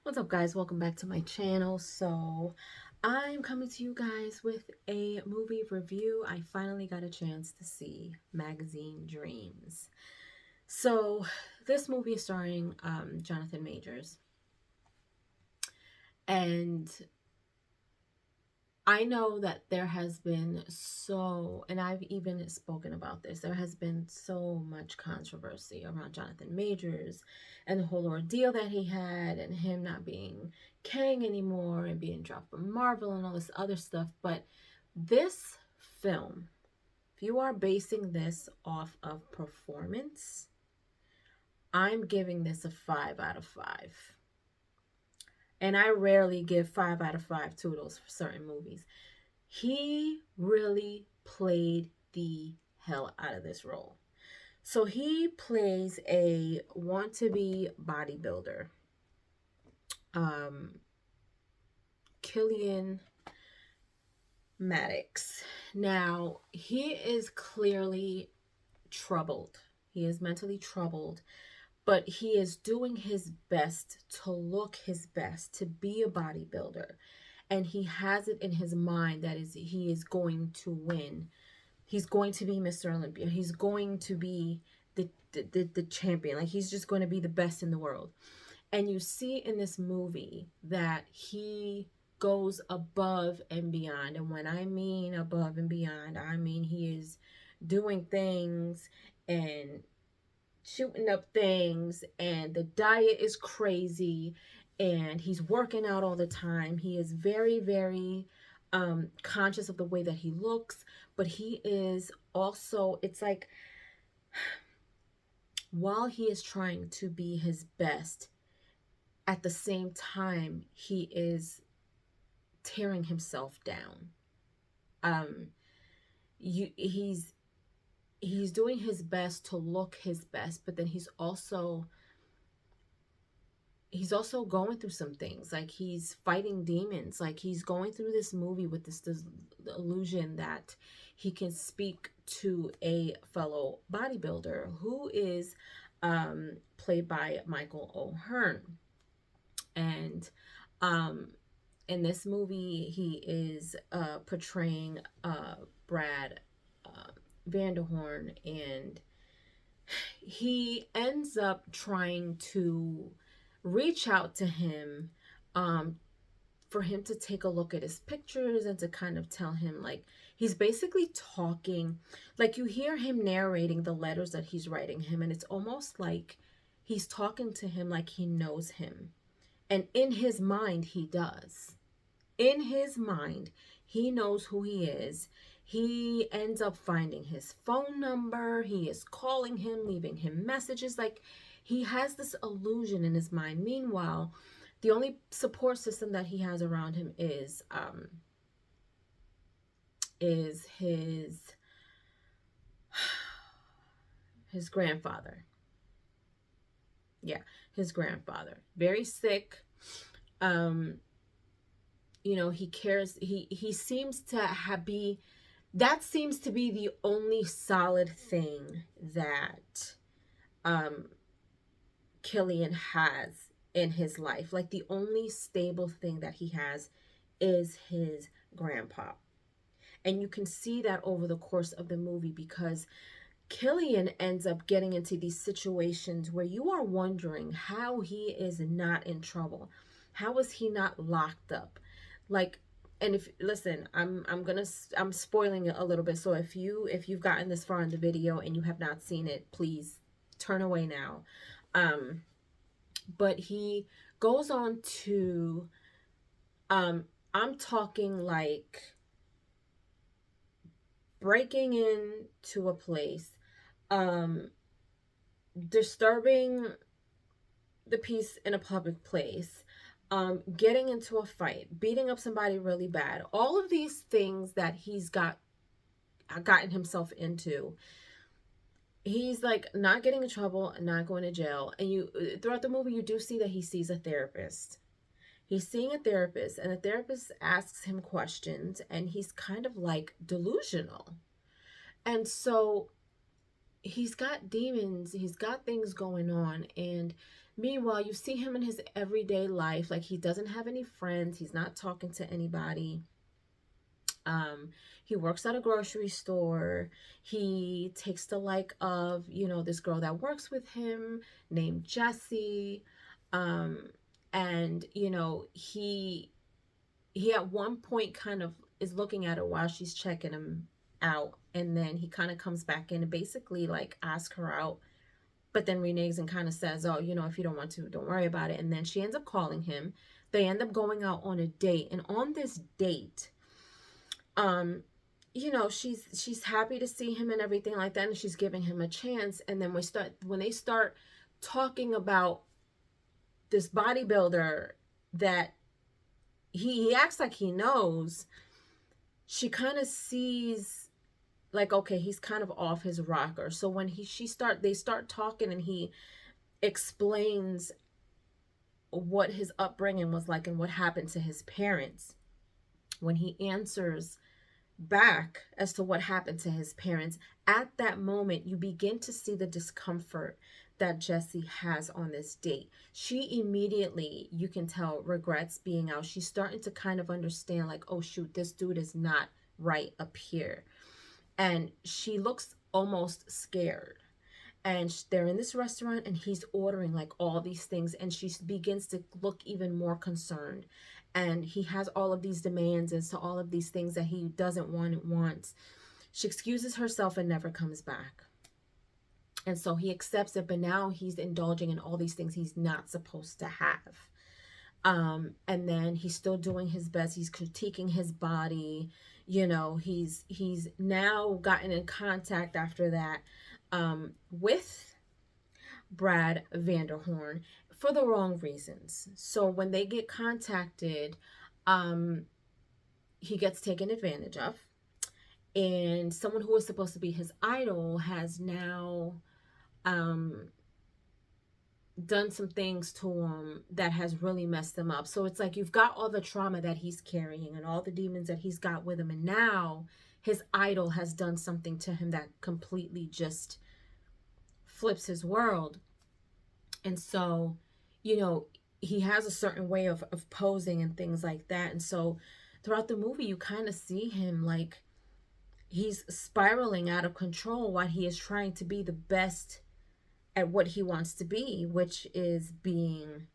What's up, guys? Welcome back to my channel. So I'm coming to you guys with a movie review. I finally got a chance to see Magazine Dreams. So this movie is starring Jonathan Majors, and I know that there has been and I've even spoken about this, there has been so much controversy around Jonathan Majors and the whole ordeal that he had, and him not being Kang anymore and being dropped from Marvel and all this other stuff. But this film, if you are basing this off of performance, I'm giving this a 5 out of 5. And I rarely give 5 out of 5 toodles for certain movies. He really played the hell out of this role. So he plays a want-to-be bodybuilder, um, Killian Maddox. Now, he is clearly troubled. He is mentally troubled, but he is doing his best to look his best, to be a bodybuilder. And he has it in his mind that he is going to win. He's going to be Mr. Olympia. He's going to be the champion. Like, he's just going to be the best in the world. And you see in this movie that he goes above and beyond. And when I mean above and beyond, I mean he is doing things and shooting up things, and the diet is crazy, and he's working out all the time. He is very, very conscious of the way that he looks, but he is also, it's like, while he is trying to be his best, at the same time he is tearing himself down. um he's doing his best to look his best, but then he's also going through some things. Like, he's fighting demons. Like, he's going through this movie with this illusion that he can speak to a fellow bodybuilder who is played by Michael O'Hearn. And in this movie, he is portraying Brad Vanderhorn, and he ends up trying to reach out to him, for him to take a look at his pictures and to kind of tell him, like, he's basically talking, like, you hear him narrating the letters that he's writing him, and it's almost like he's talking to him like he knows him. And in his mind, he does. In his mind, he knows who he is. He ends up finding his phone number. He is calling him, leaving him messages. Like, he has this illusion in his mind. Meanwhile, the only support system that he has around him is his grandfather. Yeah, his grandfather. Very sick. He cares. He seems to that seems to be the only solid thing that Killian has in his life. Like, the only stable thing that he has is his grandpa. And you can see that over the course of the movie, because Killian ends up getting into these situations where you are wondering how he is not in trouble. How is he not locked up? Like, and if, listen, I'm spoiling it a little bit. So if you've gotten this far in the video and you have not seen it, please turn away now. But he goes on to, I'm talking like breaking into a place, disturbing the peace in a public place, getting into a fight, beating up somebody really bad. All of these things that he's gotten himself into. He's like not getting in trouble, not going to jail. And you, throughout the movie, you do see that he sees a therapist. He's seeing a therapist, and the therapist asks him questions, and he's kind of like delusional. And so he's got demons, he's got things going on. And meanwhile, you see him in his everyday life, like he doesn't have any friends, he's not talking to anybody. He works at a grocery store. He takes the like of, this girl that works with him named Jessie. Um, and he at one point kind of is looking at her while she's checking him out, and then he kind of comes back in and basically like asks her out, but then reneges and kind of says, oh, if you don't want to, don't worry about it. And then she ends up calling him. They end up going out on a date, and on this date, she's happy to see him and everything like that, and she's giving him a chance. And then when they start talking about this bodybuilder that he acts like he knows, she kind of sees like, okay, he's kind of off his rocker. So when they start talking, and he explains what his upbringing was like and what happened to his parents. When he answers back as to what happened to his parents, at that moment you begin to see the discomfort that Jessie has on this date. She immediately, you can tell, regrets being out. She's starting to kind of understand like, oh shoot, this dude is not right up here. And she looks almost scared. And they're in this restaurant, and he's ordering like all these things, and she begins to look even more concerned. And he has all of these demands as to all of these things that he doesn't want and wants. She excuses herself and never comes back. And so he accepts it, but now he's indulging in all these things he's not supposed to have. And then he's still doing his best. He's critiquing his body. He's now gotten in contact after that with Brad Vanderhorn for the wrong reasons. So when they get contacted, he gets taken advantage of. And someone who was supposed to be his idol has now done some things to him that has really messed him up. So it's like you've got all the trauma that he's carrying and all the demons that he's got with him, and now his idol has done something to him that completely just flips his world. And so he has a certain way of posing and things like that. And so throughout the movie you kind of see him like he's spiraling out of control while he is trying to be the best at what he wants to be, which is being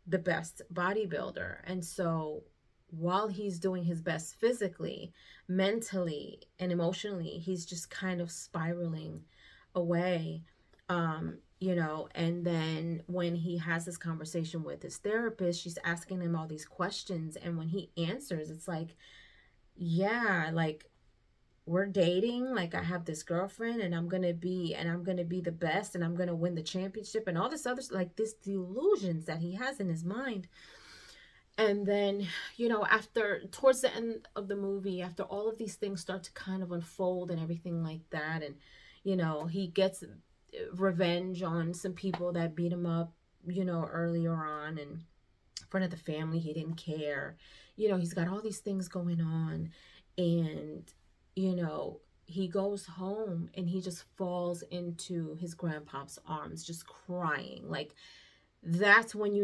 the best bodybuilder. And so while he's doing his best physically, mentally, and emotionally, he's just kind of spiraling away. And then when he has this conversation with his therapist, she's asking him all these questions, and when he answers, it's like, yeah, like, we're dating, like I have this girlfriend, and I'm gonna be the best, and I'm gonna win the championship, and all this other, like, this delusions that he has in his mind. And then after, towards the end of the movie, after all of these things start to kind of unfold and everything like that, and he gets revenge on some people that beat him up earlier on, and in front of the family, he didn't care. He's got all these things going on, and he goes home and he just falls into his grandpa's arms, just crying. Like, that's when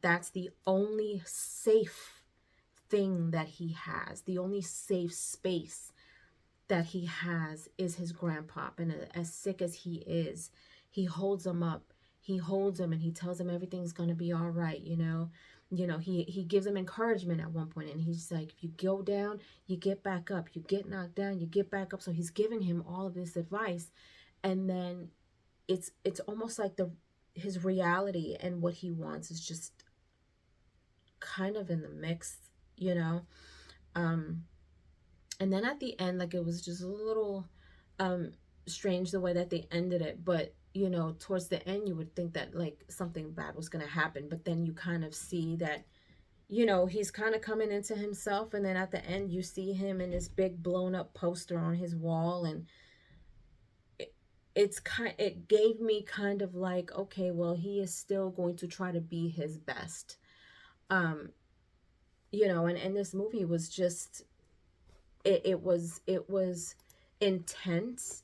that's the only safe thing that he has. The only safe space that he has is his grandpa. And as sick as he is, he holds him up. He holds him and he tells him everything's going to be all right, he gives him encouragement at one point, and he's like, if you go down, you get back up. You get knocked down, you get back up. So he's giving him all of this advice. And then it's almost like his reality and what he wants is just kind of in the mix, and then at the end, like, it was just a little strange the way that they ended it. But towards the end, you would think that like something bad was going to happen, but then you kind of see that he's kind of coming into himself. And then at the end, you see him in this big blown up poster on his wall, and it gave me kind of like, okay, well, he is still going to try to be his best. And this movie was just, it was intense.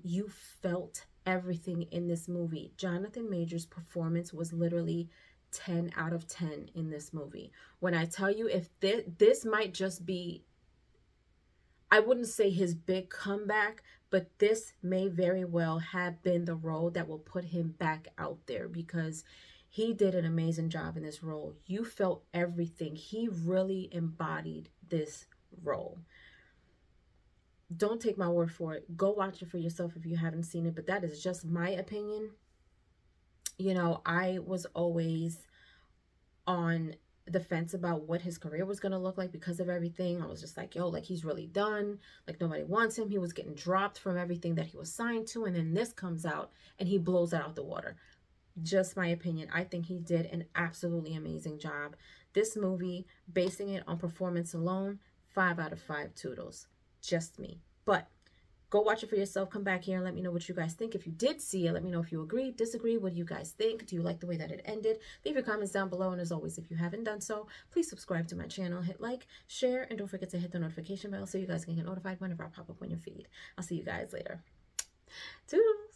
You felt everything in this movie. Jonathan Majors' performance was literally 10 out of 10 in this movie. When I tell you, if this might just be, I wouldn't say his big comeback, but this may very well have been the role that will put him back out there, because he did an amazing job in this role. You felt everything. He really embodied this role. Don't take my word for it. Go watch it for yourself if you haven't seen it, but that is just my opinion. You know, I was always on the fence about what his career was going to look like because of everything. I was just like, yo, like, he's really done. Like, nobody wants him. He was getting dropped from everything that he was signed to. And then this comes out and he blows it out the water. Just my opinion. I think he did an absolutely amazing job. This movie, basing it on performance alone, 5 out of 5 toodles. Just me. But go watch it for yourself. Come back here and let me know what you guys think. If you did see it, let me know if you agree, disagree. What do you guys think? Do you like the way that it ended? Leave your comments down below. And as always, if you haven't done so, please subscribe to my channel, hit like, share, and don't forget to hit the notification bell so you guys can get notified whenever I pop up on your feed. I'll see you guys later. Toodles.